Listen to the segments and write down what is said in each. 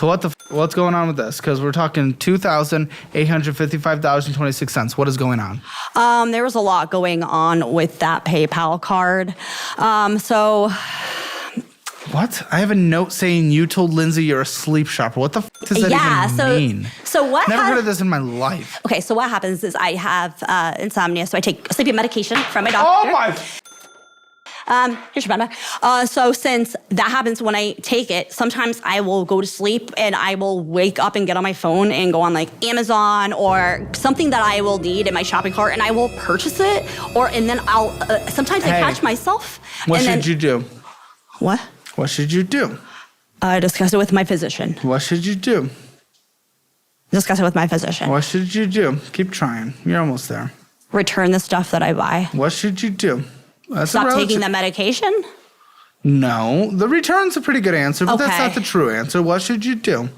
So what's going on with this? Because we're talking $2,855.26. What is going on? There was a lot going on with that PayPal card. What? I have a note saying you told Lindsay you're a sleep shopper. What the does that even mean? So what? Never heard of this in my life. Okay, so what happens is I have insomnia, so I take sleeping medication from my doctor. Oh my! Here's your bed. So since that happens when I take it, sometimes I will go to sleep and I will wake up and get on my phone and go on like Amazon or something that I will need in my shopping cart, and I will purchase it. And then I'll sometimes I catch myself. What should you do? What? What should you do? Discuss it with my physician. What should you do? Discuss it with my physician. What should you do? Keep trying. You're almost there. Return the stuff that I buy. What should you do? Stop taking the medication? No. The return's a pretty good answer, but that's Okay. not the true answer. What should you do?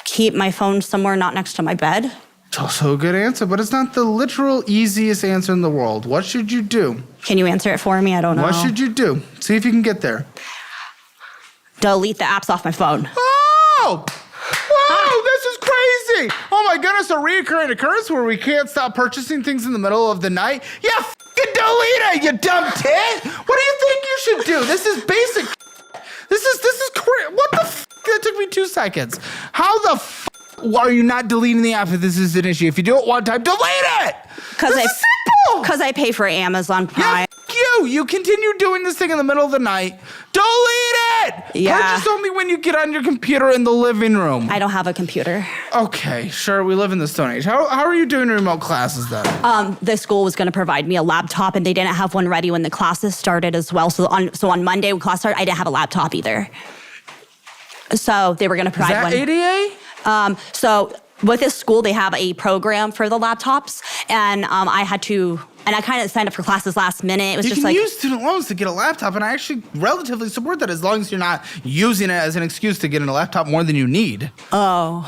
Keep my phone somewhere not next to my bed. It's also a good answer, but it's not the literal easiest answer in the world. What should you do? Can you answer it for me? I don't know. What should you do? See if you can get there. Delete the apps off my phone. Oh! Wow, this is crazy! Oh my goodness, a reoccurring occurrence where we can't stop purchasing things in the middle of the night? Yeah, f***ing delete it, you dumb tit! What do you think you should do? This is basic. This is crazy. What the f***? That took me 2 seconds. How the f*** are you not deleting the app if this is an issue? If you do it one time, delete it! This is simple! Because I pay for Amazon Prime. Yeah, you continue doing this thing in the middle of the night. Delete it! Yeah. Purchase only when you get on your computer in the living room. I don't have a computer. Okay, sure, we live in the Stone Age. How are you doing remote classes then? The school was going to provide me a laptop, and they didn't have one ready when the classes started as well. So on Monday when class started, I didn't have a laptop either. So they were going to provide one. Is that ADA? So with this school, they have a program for the laptops, and I kind of signed up for classes last minute. It was You just can like use student loans to get a laptop, and I actually relatively support that as long as you're not using it as an excuse to get a laptop more than you need. Oh,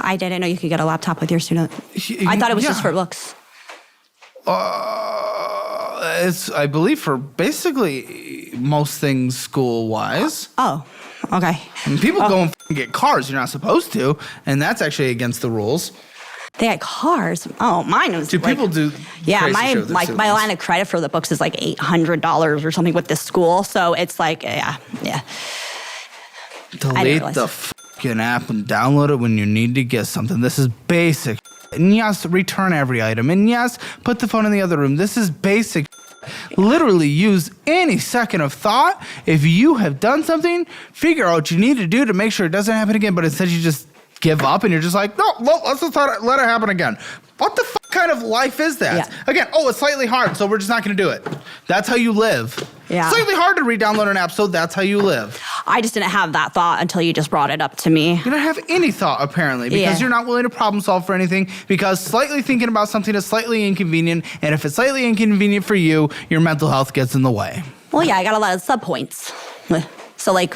I didn't know you could get a laptop with your student. I thought it was just for books. It's, I believe, for basically most things school-wise. Oh, okay. And people go and get cars you're not supposed to, and that's actually against the rules. They had cars. Oh, mine was. People do? Yeah, crazy shit with their my students. line of credit for the books is like $800 or something with this school. So it's like, yeah. Delete the fucking app and download it when you need to get something. This is basic. And yes, return every item. And yes, put the phone in the other room. This is basic. Literally use any second of thought. If you have done something, figure out what you need to do to make sure it doesn't happen again. But instead you just give up and you're just like, no, let's just let it happen again. What the kind of life is that? Yeah. Again, it's slightly hard, so we're just not going to do it. That's how you live. Yeah. Slightly hard to re-download an app, so that's how you live. I just didn't have that thought until you just brought it up to me. You don't have any thought, apparently, because you're not willing to problem solve for anything, because slightly thinking about something is slightly inconvenient, and if it's slightly inconvenient for you, your mental health gets in the way. Well, yeah, I got a lot of sub-points. So I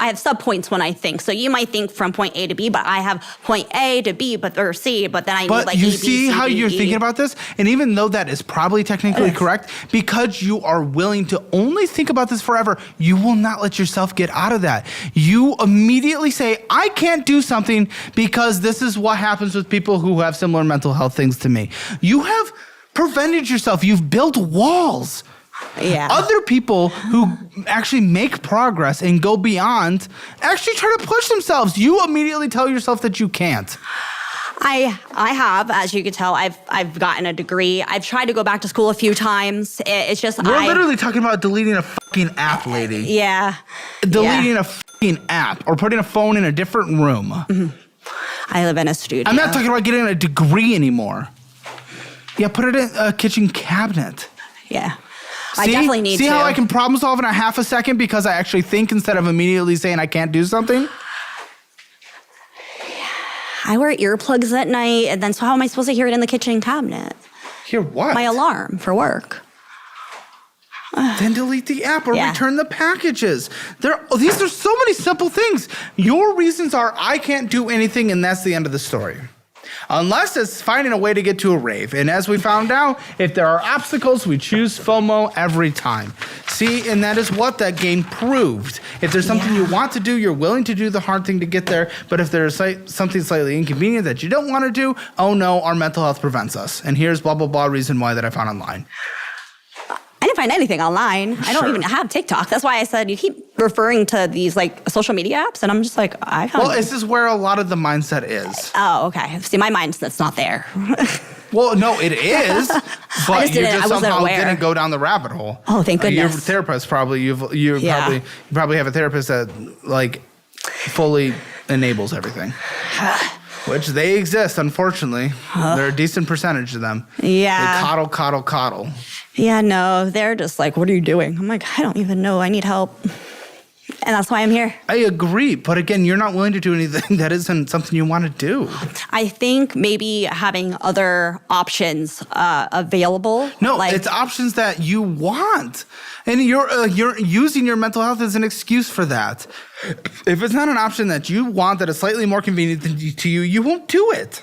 have sub-points when I think. So you might think from point A to B, but I have point A to B, or C, but then I need like A, B, C, D, you see how you're thinking about this? And even though that is probably technically correct, because you are willing to only think about this forever, you will not let yourself get out of that. You immediately say, I can't do something because this is what happens with people who have similar mental health things to me. You have prevented yourself. You've built walls. Yeah. Other people who actually make progress and go beyond actually try to push themselves. You immediately tell yourself that you can't. I have, as you can tell, I've gotten a degree. I've tried to go back to school a few times. It's just We're literally talking about deleting a fucking app, lady. Yeah. Deleting a fucking app or putting a phone in a different room. Mm-hmm. I live in a studio. I'm not talking about getting a degree anymore. Yeah, put it in a kitchen cabinet. Yeah. I definitely need to. See how I can problem solve in a half a second because I actually think instead of immediately saying I can't do something? I wear earplugs at night, and then so how am I supposed to hear it in the kitchen cabinet? Hear what? My alarm for work. Then delete the app or return the packages. These are so many simple things. Your reasons are I can't do anything, and that's the end of the story. Unless it's finding a way to get to a rave. And as we found out, if there are obstacles, we choose FOMO every time. See, and that is what that game proved. If there's something you want to do, you're willing to do the hard thing to get there. But if there's something slightly inconvenient that you don't want to do, oh no, our mental health prevents us. And here's blah, blah, blah reason why that I found online. I didn't find anything online. I don't even have TikTok. That's why I said you keep referring to these like social media apps, and I'm just like, I found. Well, this is where a lot of the mindset is. Oh, okay. See, my mindset's not there. Well, no, it is, but you just somehow didn't go down the rabbit hole. Oh, thank goodness. Your therapist probably you probably have a therapist that like fully enables everything. Which they exist, unfortunately. There are a decent percentage of them. Yeah. They coddle. Yeah, no, they're just like, what are you doing? I'm like, I don't even know. I need help. And that's why I'm here. I agree. But again, you're not willing to do anything that isn't something you want to do. I think maybe having other options available. No, it's options that you want. And you're using your mental health as an excuse for that. If it's not an option that you want that is slightly more convenient to you, you won't do it.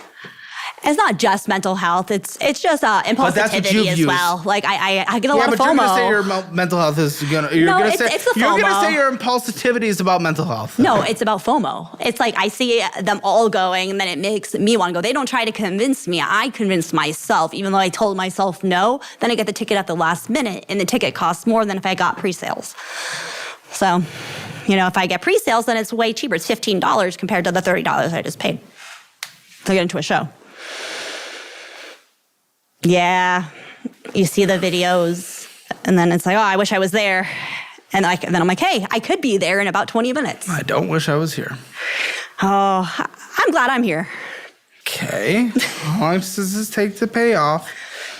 It's not just mental health. It's just impulsivity as well. Like I get a lot of FOMO. Yeah, but you're gonna say your mental health is gonna. It's the FOMO. You're gonna say your impulsivity is about mental health. No, it's about FOMO. It's like I see them all going, and then it makes me want to go. They don't try to convince me. I convince myself, even though I told myself no. Then I get the ticket at the last minute, and the ticket costs more than if I got pre-sales. So, if I get pre-sales, then it's way cheaper. It's $15 compared to the $30 I just paid to get into a show. Yeah, you see the videos, and then it's like, oh, I wish I was there. And then I'm like, hey, I could be there in about 20 minutes. I don't wish I was here. Oh, I'm glad I'm here. Okay. How long does this take to pay off?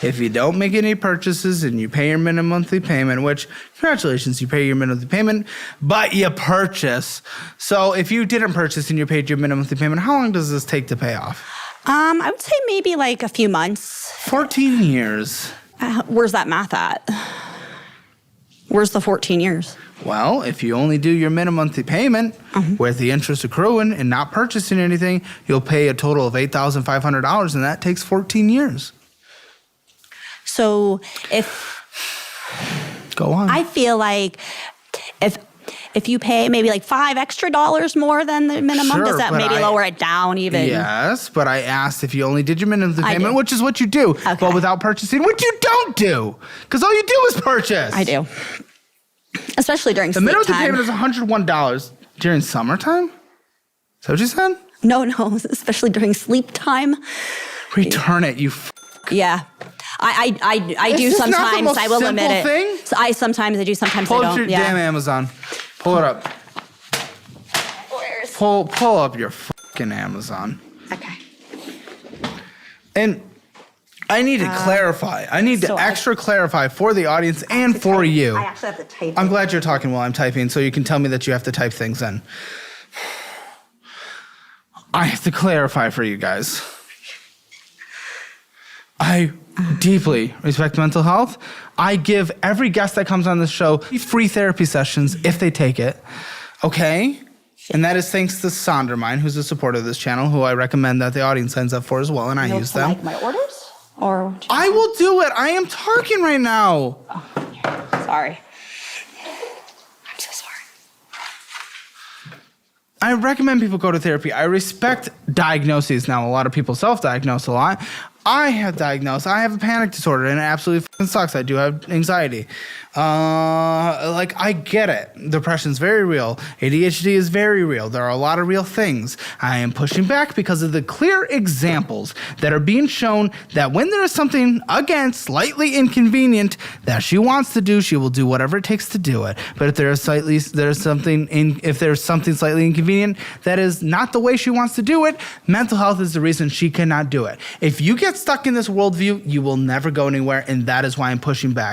If you don't make any purchases and you pay your minimum monthly payment, which, congratulations, you pay your minimum monthly payment, but you purchase. So if you didn't purchase and you paid your minimum monthly payment, how long does this take to pay off? I would say maybe like a few months. 14 years. Where's that math at? Where's the 14 years? Well, if you only do your minimum monthly payment with the interest accruing and not purchasing anything, you'll pay a total of $8,500, and that takes 14 years. So Go on. I feel like if you pay maybe like $5 extra more than the minimum, does that maybe lower it down even? Yes, but I asked if you only did your minimum payment, which is what you do, but without purchasing, which you don't do, because all you do is purchase. I do, especially during sleep time. The minimum payment is $101 during summertime? Is that what you said? No, especially during sleep time. Return it, you Yeah. I do sometimes. I will admit it. Thing? So I do, sometimes I don't. Pull up your damn Amazon. Pull it up. Where's? Pull up your fucking Amazon. Okay. And I need to clarify. I need to extra clarify for the audience and for you. I actually have to type. I'm glad you're talking while I'm typing, so you can tell me that you have to type things in. I have to clarify for you guys. I deeply respect mental health. I give every guest that comes on this show free therapy sessions if they take it, okay? And that is thanks to Sondermine, who's a supporter of this channel, who I recommend that the audience signs up for as well, and I use them. Like my orders? Or I will do it. I am talking right now. Oh, sorry. I'm so sorry. I recommend people go to therapy. I respect diagnoses. Now, a lot of people self-diagnose a lot. I have diagnosed. I have a panic disorder, and it absolutely fucking sucks. I do have anxiety. I get it. Depression's very real. ADHD is very real. There are a lot of real things. I am pushing back because of the clear examples that are being shown that when there is something, again, slightly inconvenient that she wants to do, she will do whatever it takes to do it. But if there's something slightly inconvenient that is not the way she wants to do it, mental health is the reason she cannot do it. If you get stuck in this worldview, you will never go anywhere, and that is why I'm pushing back.